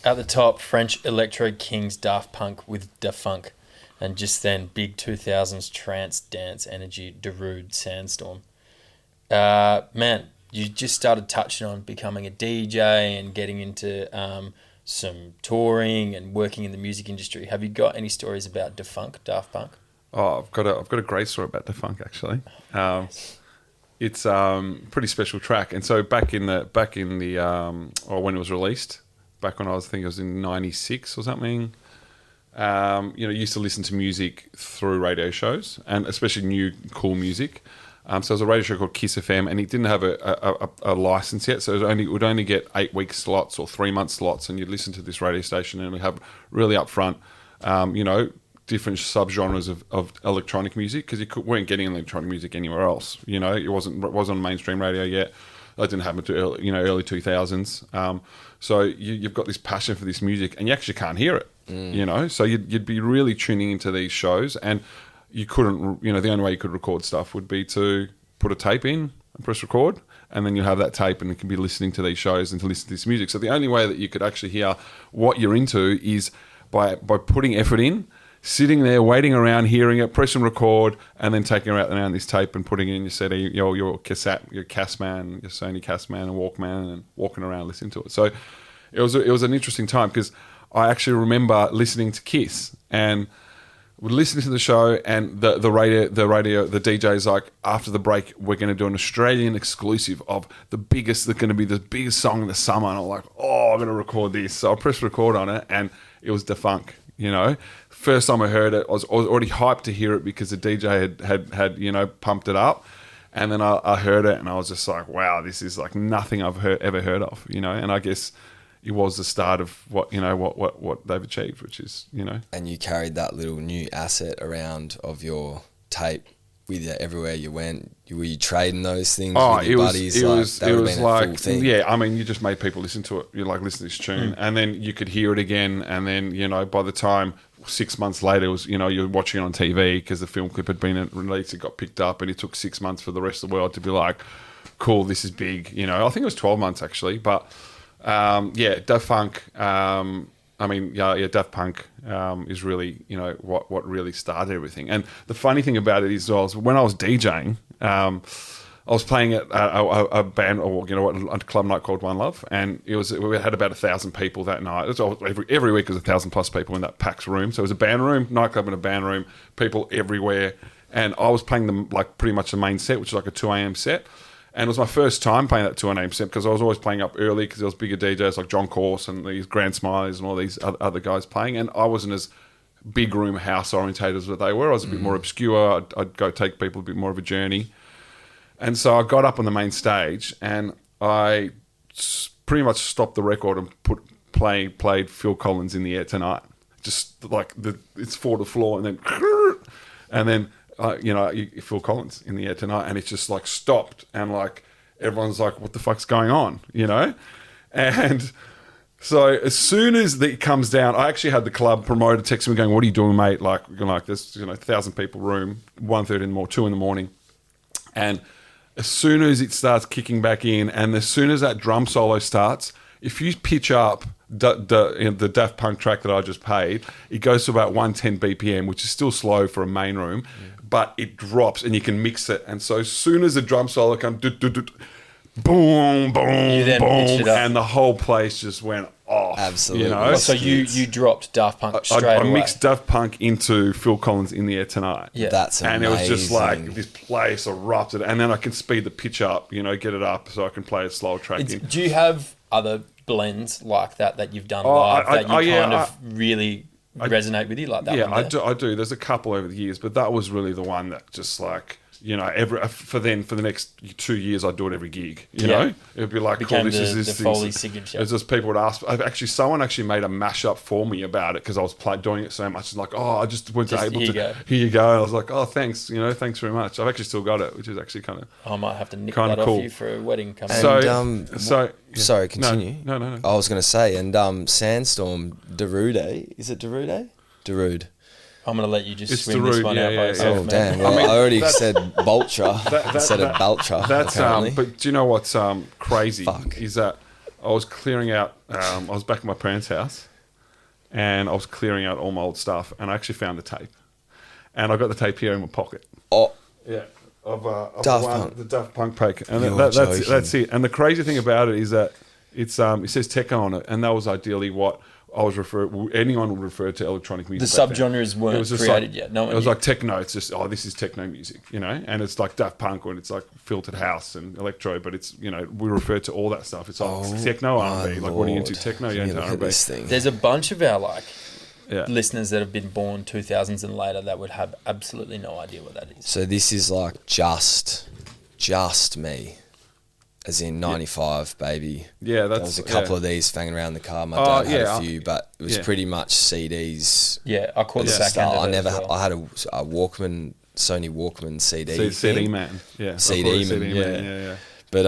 At the top, French Electro Kings Daft Punk with Da Funk. And just then, big 2000s trance dance energy, Darude, Sandstorm. Man, you just started touching on becoming a DJ and getting into some touring and working in the music industry. Have you got any stories about Daft Punk? Oh, I've got a great story about Daft Punk actually. It's pretty special track, and so back in the or when it was released, back when I think it was in '96 or something. Used to listen to music through radio shows, and especially new cool music. So there was a radio show called Kiss FM, and it didn't have a license yet, so it would only get 8-week slots or 3-month slots, and you'd listen to this radio station, and we have really upfront, different subgenres of electronic music, because weren't getting electronic music anywhere else. It wasn't on mainstream radio yet. That didn't happen to early 2000s. So you've got this passion for this music, and you actually can't hear it. So you'd be really tuning into these shows, and you couldn't. The only way you could record stuff would be to put a tape in and press record, and then you have that tape, and you can be listening to these shows and to listen to this music. So the only way that you could actually hear what you're into is by putting effort in, sitting there, waiting around, hearing it, pressing record, and then taking it out around this tape and putting it in your CD, your cassette, your Cassman, your Sony Cassman and Walkman, and walking around listening to it. So it was an interesting time, because I actually remember listening to Kiss and would listen to the show, and the DJ's like, after the break, we're going to do an Australian exclusive of that's going to be the biggest song in the summer. And I'm like, I'm going to record this. So I pressed record on it, and it was Da Funk. First time I heard it, I was already hyped to hear it because the DJ had pumped it up, and then I heard it, and I was just like, wow, this is like nothing I've ever heard of. And I guess it was the start of what they've achieved, which is. And you carried that little new asset around of your tape with you everywhere you went. Were you trading those things with your buddies? It was like, yeah, I mean, you just made people listen to it. You listen to this tune, and then you could hear it again, and then by the time 6 months later, it was you're watching it on TV because the film clip had been released, it got picked up, and it took 6 months for the rest of the world to be like, cool, this is big. I think it was 12 months actually, but Daft Punk. Daft Punk is really, what really started everything. And the funny thing about it is, when I was DJing, I was playing at a band, or a club night called One Love, and we had about 1,000 people that night. It was every week was 1,000+ people in that PAX room. So it was a band room, nightclub and a band room, people everywhere. And I was playing them like pretty much the main set, which is like a 2 a.m. set. And it was my first time playing that 2 a.m. set, because I was always playing up early because there was bigger DJs like John Corse and these Grand Smileys and all these other guys playing. And I wasn't as big room house orientated as what they were. I was a bit more obscure. I'd go take people a bit more of a journey. And so I got up on the main stage, and I pretty much stopped the record and played Phil Collins In the Air Tonight. Just like it's 4 to the floor, and then Phil Collins In the Air Tonight, and it's just like stopped, and like everyone's like, what the fuck's going on, And so as soon as it comes down, I actually had the club promoter text me going, what are you doing, mate? Like this 1,000 people room, 1:30 in the morning, 2 in the morning. And as soon as it starts kicking back in, and as soon as that drum solo starts, if you pitch up the Daft Punk track that I just played, it goes to about 110 BPM, which is still slow for a main room, but it drops and you can mix it. And so as soon as the drum solo comes, boom, boom, boom, and the whole place just went off. Absolutely. So you dropped Daft Punk straight away. I mixed Daft Punk into Phil Collins In the Air Tonight. Yeah. That's amazing. And it was just like this place erupted, and then I can speed the pitch up, get it up so I can play a slow track in. Do you have other blends like that you've done live that really resonate with you like that? Yeah, I do. There's a couple over the years, but that was really the one that just like, for the next 2 years, I'd do it every gig. You know, it'd be like, cool, this is the Foley signature. It's just people would ask. Someone actually made a mashup for me about it because I was doing it so much. It's like, I just wasn't able to. Here you go. I was like, thanks. Thanks very much. I've actually still got it, which is actually kind of. I might have to nick that off you for a wedding coming. Sorry, continue. No. I was going to say, and Sandstorm, Darude. Is it Darude? Darude. I'm going to let you just swing this one out by yourself. Oh, damn. Well, I already said Boltra instead of Baltra, apparently. But do you know what's crazy? Is that I was clearing out. I was back at my parents' house, and I was clearing out all my old stuff, and I actually found the tape, and I got the tape here in my pocket. Oh, Yeah, of the Daft Punk pack, and that's it. And the crazy thing about it is that it says techno on it, and that was ideally what anyone would refer to electronic music. The subgenres weren't created yet. No one it was knew. like techno. It's just this is techno music, and it's like Daft Punk, or it's like filtered house and electro. But it's we refer to all that stuff. It's like techno R&B. Like, what are you into? Techno, you're into R&B. There's a bunch of our listeners that have been born 2000s and later that would have absolutely no idea what that is. So this is like just me. As in 95, baby. Yeah, there was a couple of these hanging around the car. My dad had a few, but it was pretty much CDs. Yeah, I caught the back end of it. I had a Walkman, Sony Walkman CD. CD man, yeah. CD man, yeah. But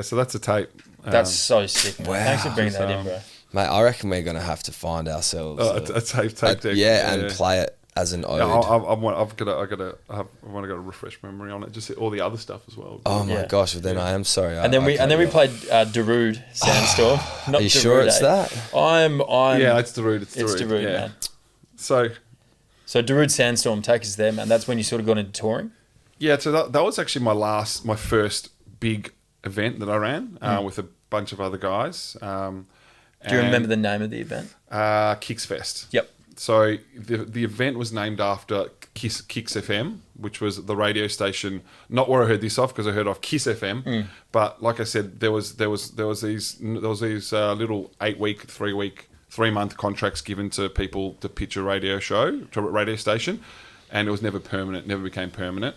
so that's a tape. That's so sick, man. Wow. Thanks for bringing that in, bro. Mate, I reckon we're gonna have to find ourselves a tape deck. And play it as an ode. I want to go refresh memory on it. Just all the other stuff as well. Oh my gosh! Well, then I am sorry. And then we played Darude Sandstorm. Are you sure it's that? I'm. Yeah, it's Darude. It's Darude, man. So Darude Sandstorm, take us there, man. That's when you sort of got into touring. Yeah, so that was actually my first big event that I ran with a bunch of other guys. Do you remember the name of the event? Kicks Fest. Yep. So the event was named after Kicks FM, which was the radio station. Not where I heard this off, because I heard off Kiss FM. But like I said, there was these little 8-week, 3-month contracts given to people to pitch a radio show to a radio station, and it was never permanent. Never became permanent.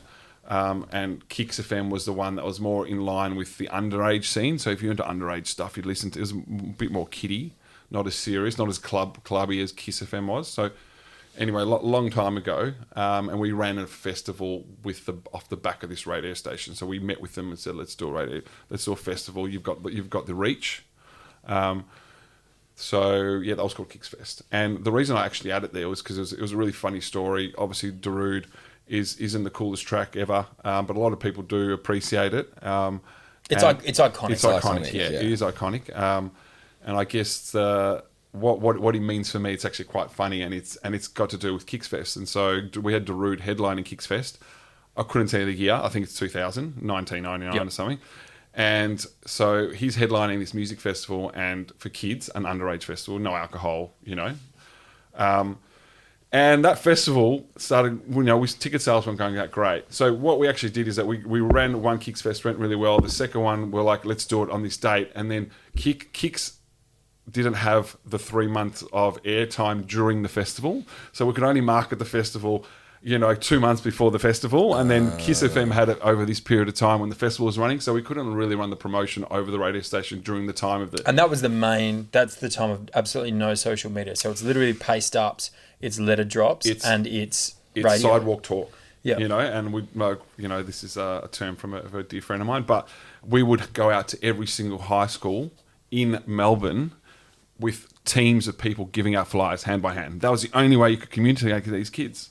And Kicks FM was the one that was more in line with the underage scene. So if you're into underage stuff, you'd listen to it. It was a bit more kiddie. Not as serious, not as clubby as Kiss FM was. So anyway, long time ago, and we ran a festival off the back of this radio station. So we met with them and said, let's do a festival. You've got the reach. So yeah, that was called Kicks Fest. And the reason I actually added there was because it was a really funny story. Obviously, Darude isn't the coolest track ever, but a lot of people do appreciate it. It's iconic. It's iconic. Yeah, it is iconic. And I guess what he means for me, it's actually quite funny, and it's got to do with Kicks Fest. And so we had Darude headlining Kicks Fest. I couldn't tell you the year. I think it's 1999 or something. And so he's headlining this music festival, and for kids, an underage festival, no alcohol, And that festival started, ticket sales weren't going out great. So what we actually did is that we ran one Kicks Fest, went really well. The second one, we're like, let's do it on this date. And then Kicks didn't have the 3 months of airtime during the festival. So we could only market the festival, 2 months before the festival. And then Kiss FM had it over this period of time when the festival was running. So we couldn't really run the promotion over the radio station during the time of the... And that was that's the time of absolutely no social media. So it's literally paste ups, it's letter drops, and it's radio. Sidewalk talk. Yeah. And we, this is a term from a dear friend of mine, but we would go out to every single high school in Melbourne with teams of people giving out flyers hand by hand. That was the only way you could communicate with these kids.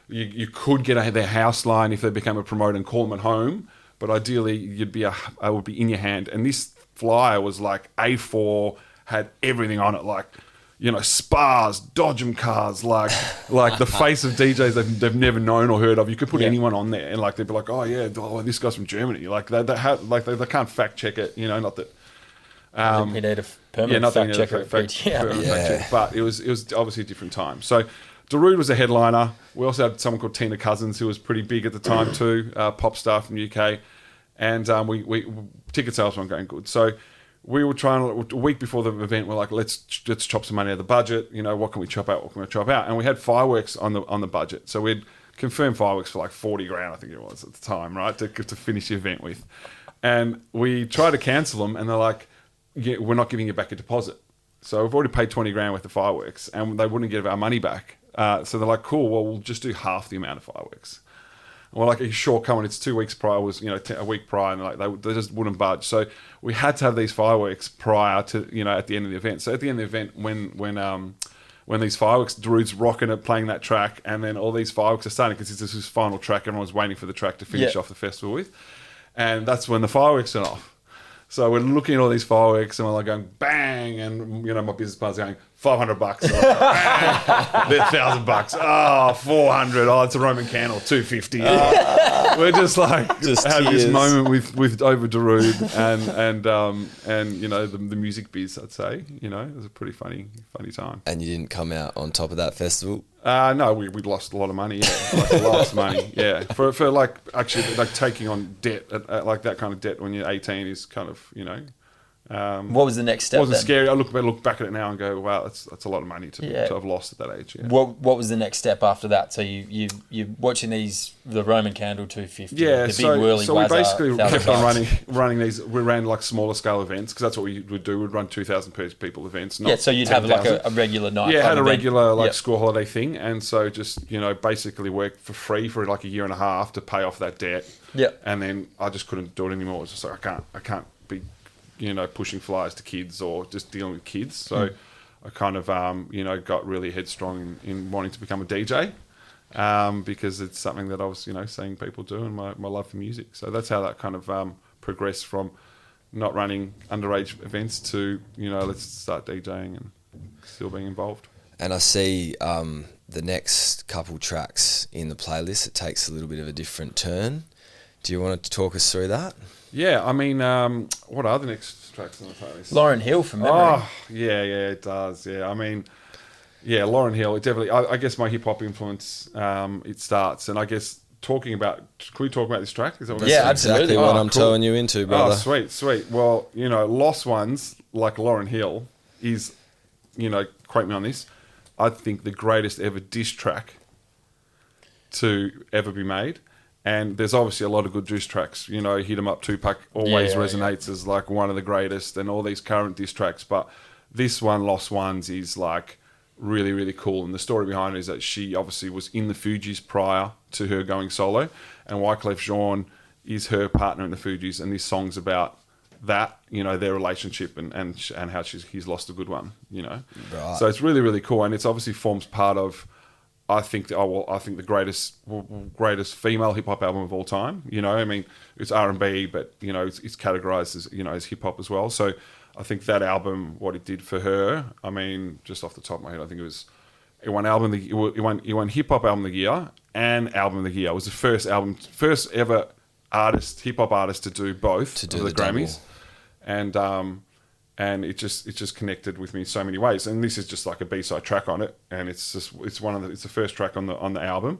You could get their house line if they became a promoter and call them at home, but ideally I would be in your hand. And this flyer was like A4, had everything on it, like spas, Dodgem cars, like the face of DJs they've never known or heard of. You could put anyone on there, and they'd be like, oh yeah, this guy's from Germany. They can't fact check it. Not that. We need a permanent fact checker. But it was obviously a different time. So Darude was a headliner. We also had someone called Tina Cousins, who was pretty big at the time too, pop star from the UK, and we ticket sales weren't going good. So we were trying a week before the event. We're like, let's chop some money out of the budget. What can we chop out? What can we chop out? And we had fireworks on the budget. So we'd confirmed fireworks for like 40 grand, I think it was at the time, right, to finish the event with. And we tried to cancel them, and they're like, yeah, we're not giving you back a deposit. So we've already paid 20 grand worth of fireworks, and they wouldn't give our money back. So they're like, cool, well, we'll just do half the amount of fireworks. And we're like, are you sure? Come on, it's 2 weeks prior, was a week prior, and they just wouldn't budge. So we had to have these fireworks prior to at the end of the event. So at the end of the event, when these fireworks, Darude's rocking it, playing that track, and then all these fireworks are starting, because this is his final track. Everyone was waiting for the track to finish off the festival with, and that's when the fireworks went off. So we're looking at all these fireworks and we're like going bang, and my business partner's going $500. Bang, they're $1,000. Oh, 400. Oh, it's a Roman candle, 250. We're just like had this moment with over Darude and the music biz. I'd say it was a pretty funny time. And you didn't come out on top of that festival? No, we lost a lot of money. Yeah, like lost money. Yeah, for like actually like taking on debt, like that kind of debt when you're 18 is kind of what was the next step? It wasn't scary. I look back at it now and go, wow, that's a lot of money to have lost at that age. Yeah. What was the next step after that? So you're watching the Roman candle 250. Yeah, the big so we basically kept on $1,000. running these. We ran like smaller scale events because that's what we would do. We'd run 2,000 people events. So you'd 10,000. have like a regular night. Yeah, had a event. regular school holiday thing, and so just basically worked for free for like a year and a half to pay off that debt. Yeah, and then I just couldn't do it anymore. It was just like I can't be pushing flyers to kids or just dealing with kids. So I kind of got really headstrong in wanting to become a DJ. Because it's something that I was, seeing people do and my love for music. So that's how that kind of progressed from not running underage events to, let's start DJing and still being involved. And I see the next couple tracks in the playlist, it takes a little bit of a different turn. Do you want to talk us through that? Yeah, I mean, what are the next tracks on the playlist? Lauryn Hill from memory. Oh, yeah, it does. Yeah, I mean... Yeah, Lauryn Hill, it definitely... I guess my hip-hop influence, it starts. And I guess talking about... Can we talk about this track? Is that what yeah, absolutely. Exactly what I'm telling you into, brother. Oh, sweet. Well, Lost Ones, like Lauryn Hill, is, quote me on this, I think the greatest ever diss track to ever be made. And there's obviously a lot of good diss tracks. Hit 'Em Up Tupac always resonates as like one of the greatest, and all these current diss tracks. But this one, Lost Ones, is like... really, really cool. And the story behind it is that she obviously was in the Fugees prior to her going solo, and Wyclef Jean is her partner in the Fugees, and this song's about that, their relationship and how he's lost a good one, Right. So it's really, really cool, and it's obviously forms part of, I think the greatest female hip hop album of all time. I mean, it's R&B, but it's categorized as as hip hop as well. So I think that album, what it did for her, I mean, just off the top of my head, I think it won hip hop album of the year and album of the year. It was the first ever hip hop artist to do both to do of the Grammys, double. and it just connected with me in so many ways. And this is just like a B-side track on it, and it's the first track on the album,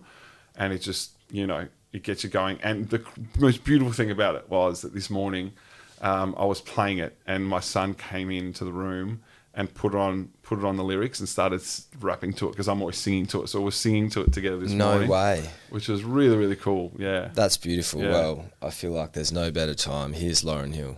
and it just it gets you going. And the most beautiful thing about it was that this morning, I was playing it, and my son came into the room and put it on the lyrics and started rapping to it, because I'm always singing to it. So we're singing to it together this morning. No way. Which was really, really cool. Yeah. That's beautiful. Yeah. Well, I feel like there's no better time. Here's Lauryn Hill.